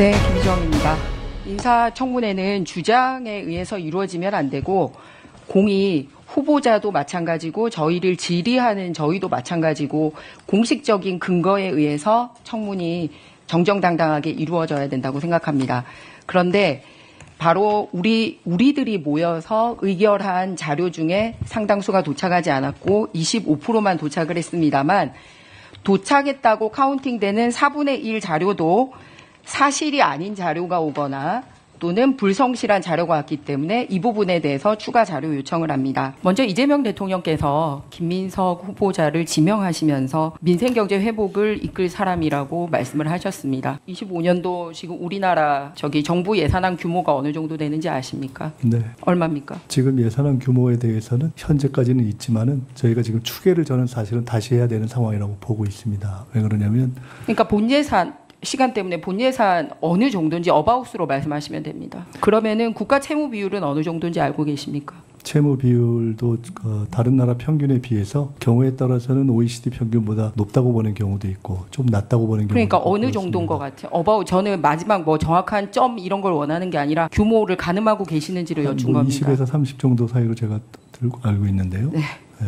네, 김희정입니다. 인사청문회는 주장에 의해서 이루어지면 안 되고 공이 후보자도 마찬가지고 저희를 질의하는 저희도 마찬가지고 공식적인 근거에 의해서 청문이 정정당당하게 이루어져야 된다고 생각합니다. 그런데 바로 우리들이 모여서 의결한 자료 중에 상당수가 도착하지 않았고 25%만 도착을 했습니다만 도착했다고 카운팅되는 4분의 1 자료도 사실이 아닌 자료가 오거나 또는 불성실한 자료가 왔기 때문에 이 부분에 대해서 추가 자료 요청을 합니다. 먼저 이재명 대통령께서 김민석 후보자를 지명하시면서 민생경제 회복을 이끌 사람이라고 말씀을 하셨습니다. 25년도 지금 우리나라 정부 예산안 규모가 어느 정도 되는지 아십니까? 네. 얼마입니까? 지금 예산안 규모에 대해서는 현재까지는 있지만은 저희가 지금 추계를 저는 사실은 다시 해야 되는 상황이라고 보고 있습니다. 왜 그러냐면 그러니까 본예산 시간 때문에 본예산 어느 정도인지 어바웃으로 말씀하시면 됩니다. 그러면은 국가 채무 비율은 어느 정도인지 알고 계십니까? 채무 비율도 다른 나라 평균에 비해서 경우에 따라서는 OECD 평균보다 높다고 보는 경우도 있고 좀 낮다고 보는 경우도 그러니까 있고 어느 그렇습니다. 정도인 것 같아요. 어바웃 저는 마지막 정확한 점 이런 걸 원하는 게 아니라 규모를 가늠하고 계시는지를 여쭌 겁니다. 20에서 30 정도 사이로 제가 알고 있는데요. 네. 네.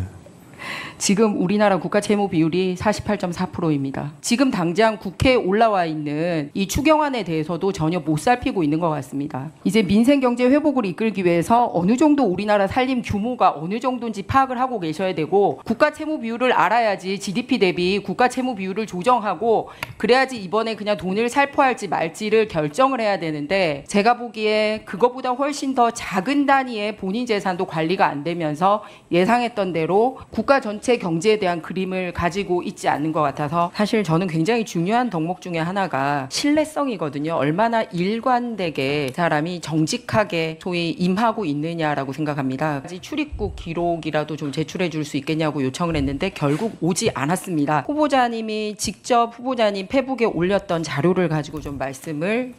지금 우리나라 국가 채무 비율이 48.4%입니다. 지금 당장 국회에 올라와 있는 이 추경안에 대해서도 전혀 못 살피고 있는 것 같습니다. 이제 민생경제 회복을 이끌기 위해서 어느 정도 우리나라 살림 규모가 어느 정도인지 파악을 하고 계셔야 되고 국가 채무 비율을 알아야지 GDP 대비 국가 채무 비율을 조정하고 그래야지 이번에 그냥 돈을 살포할지 말지를 결정을 해야 되는데 제가 보기에 그거보다 훨씬 더 작은 단위의 본인 재산도 관리가 안 되면서 예상했던 대로 국가 전체 경제에 대한 그림을 가지고 있지 않는 것 같아서 사실 저는 굉장히 중요한 덕목 중에 하나가 신뢰성이거든요. 얼마나 일관되게 사람이 정직하게 소위 임하고 있느냐라고 생각합니다. 출입국 기록이라도 좀 제출해 줄 수 있겠냐고 요청을 했는데 결국 오지 않았습니다. 후보자님이 직접 후보자님 페북에 올렸던 자료를 가지고 좀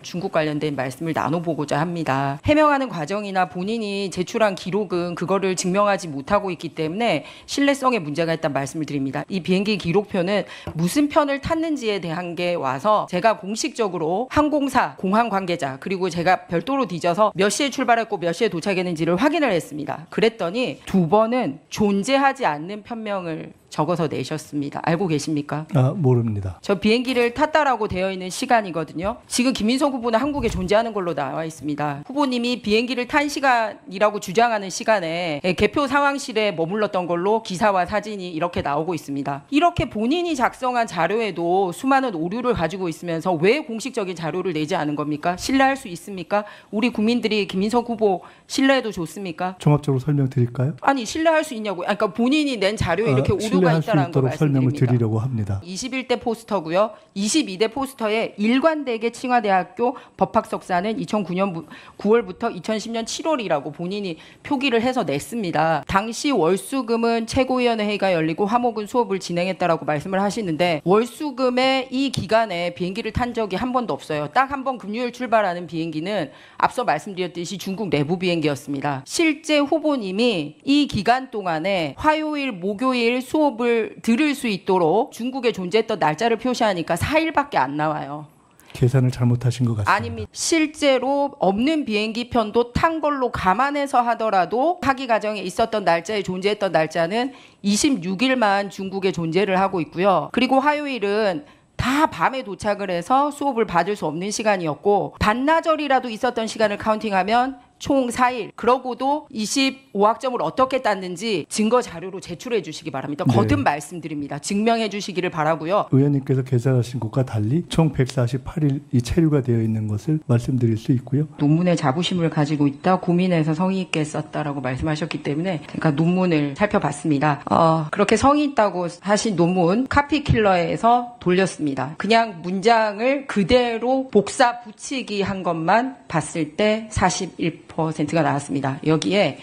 중국 관련된 말씀을 나눠보고자 합니다. 해명하는 과정이나 본인이 제출한 기록은 그거를 증명하지 못하고 있기 때문에 신뢰성에 문제가 있다는 말씀을 드립니다. 이 비행기 기록표는 무슨 편을 탔는지에 대한 게 와서 제가 공식적으로 항공사, 공항 관계자 그리고 제가 별도로 뒤져서 몇 시에 출발했고 몇 시에 도착했는지를 확인을 했습니다. 그랬더니 두 번은 존재하지 않는 편명을 적어서 내셨습니다. 알고 계십니까? 모릅니다. 저 비행기를 탔다라고 되어 있는 시간이거든요. 지금 김민석 후보는 한국에 존재하는 걸로 나와 있습니다. 후보님이 비행기를 탄 시간이라고 주장하는 시간에 개표 상황실에 머물렀던 걸로 기사와 사진이 이렇게 나오고 있습니다. 이렇게 본인이 작성한 자료에도 수많은 오류를 가지고 있으면서 왜 공식적인 자료를 내지 않은 겁니까? 신뢰할 수 있습니까? 우리 국민들이 김민석 후보 신뢰해도 좋습니까? 종합적으로 설명드릴까요? 아니 신뢰할 수 있냐고요. 그러니까 본인이 낸 자료에 이렇게 오류가 신뢰할 수 있다는 거 있도록 설명을 말씀드립니다. 드리려고 합니다. 21대 포스터고요. 22대 포스터에 일관되게 칭화대학교 법학석사는 2009년 9월부터 2010년 7월이라고 본인이 표기를 해서 냈습니다. 당시 월수금은 최고위원회의가 열리고 화목은 수업을 진행했다라고 말씀을 하시는데 월수금의 이 기간에 비행기를 탄 적이 한 번도 없어요. 딱 한 번 금요일 출발하는 비행기는 앞서 말씀드렸듯이 중국 내부 비행기였습니다. 실제 후보님이 이 기간 동안에 화요일, 목요일 수업을 들을 수 있도록 중국에 존재했던 날짜를 표시하니까 4일밖에 안 나와요. 계산을 잘못하신 것 같습니다. 아닙니다. 실제로 없는 비행기 편도 탄 걸로 감안해서 하더라도 학위 과정에 있었던 날짜에 존재했던 날짜는 26일만 중국에 존재를 하고 있고요. 그리고 화요일은 다 밤에 도착을 해서 수업을 받을 수 없는 시간이었고 반나절이라도 있었던 시간을 카운팅하면 총 4일. 그러고도 25학점을 어떻게 땄는지 증거 자료로 제출해 주시기 바랍니다. 네. 거듭 말씀드립니다. 증명해 주시기를 바라고요. 의원님께서 계산하신 것과 달리 총 148일이 체류가 되어 있는 것을 말씀드릴 수 있고요. 논문에 자부심을 가지고 있다, 고민해서 성의 있게 썼다라고 말씀하셨기 때문에 제가 논문을 살펴봤습니다. 그렇게 성의 있다고 하신 논문 카피킬러에서 돌렸습니다. 그냥 문장을 그대로 복사 붙이기 한 것만 봤을 때 41%가 나왔습니다. 여기에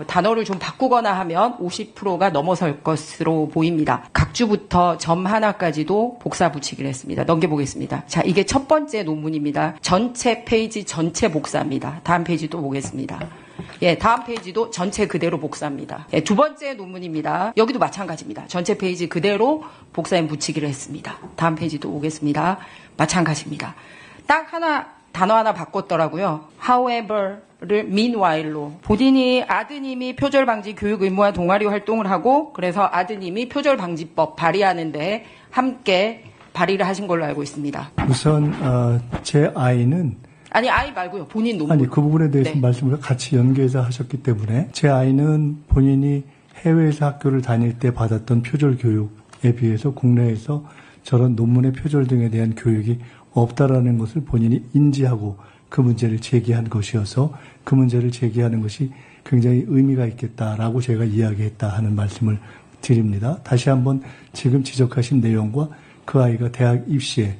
단어를 좀 바꾸거나 하면 50%가 넘어설 것으로 보입니다. 각주부터 점 하나까지도 복사 붙이기를 했습니다. 넘겨보겠습니다. 자, 이게 첫 번째 논문입니다. 전체 페이지 전체 복사입니다. 다음 페이지 또 보겠습니다. 예, 다음 페이지도 전체 그대로 복사입니다. 예, 두 번째 논문입니다. 여기도 마찬가지입니다. 전체 페이지 그대로 복사해 붙이기를 했습니다. 다음 페이지도 오겠습니다. 마찬가지입니다. 딱 하나 단어 하나 바꿨더라고요. however를 meanwhile로. 본인이 아드님이 표절 방지 교육 의무화 동아리 활동을 하고 그래서 아드님이 표절 방지법 발의하는데 함께 발의를 하신 걸로 알고 있습니다. 우선 제 아이는 아니 아이 말고요. 본인 논문. 아니 그 부분에 대해서 네. 말씀을 같이 연계해서 하셨기 때문에 제 아이는 본인이 해외에서 학교를 다닐 때 받았던 표절 교육에 비해서 국내에서 저런 논문의 표절 등에 대한 교육이 없다라는 것을 본인이 인지하고 그 문제를 제기한 것이어서 그 문제를 제기하는 것이 굉장히 의미가 있겠다라고 제가 이야기했다 하는 말씀을 드립니다. 다시 한번 지금 지적하신 내용과 그 아이가 대학 입시에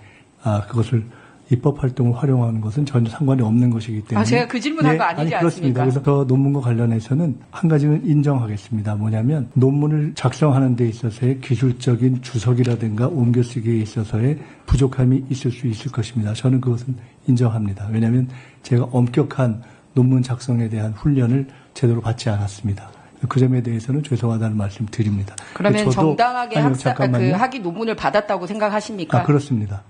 그것을 입법 활동을 활용하는 것은 전혀 상관이 없는 것이기 때문에. 제가 그 질문한 거 아니지 그렇습니다. 않습니까? 그래서 그 논문과 관련해서는 한 가지는 인정하겠습니다. 뭐냐면 논문을 작성하는 데 있어서의 기술적인 주석이라든가 옮겨쓰기에 있어서의 부족함이 있을 수 있을 것입니다. 저는 그것은 인정합니다. 왜냐하면 제가 엄격한 논문 작성에 대한 훈련을 제대로 받지 않았습니다. 그 점에 대해서는 죄송하다는 말씀 드립니다. 그러면 저도, 정당하게 잠깐만요. 학위 논문을 받았다고 생각하십니까? 그렇습니다.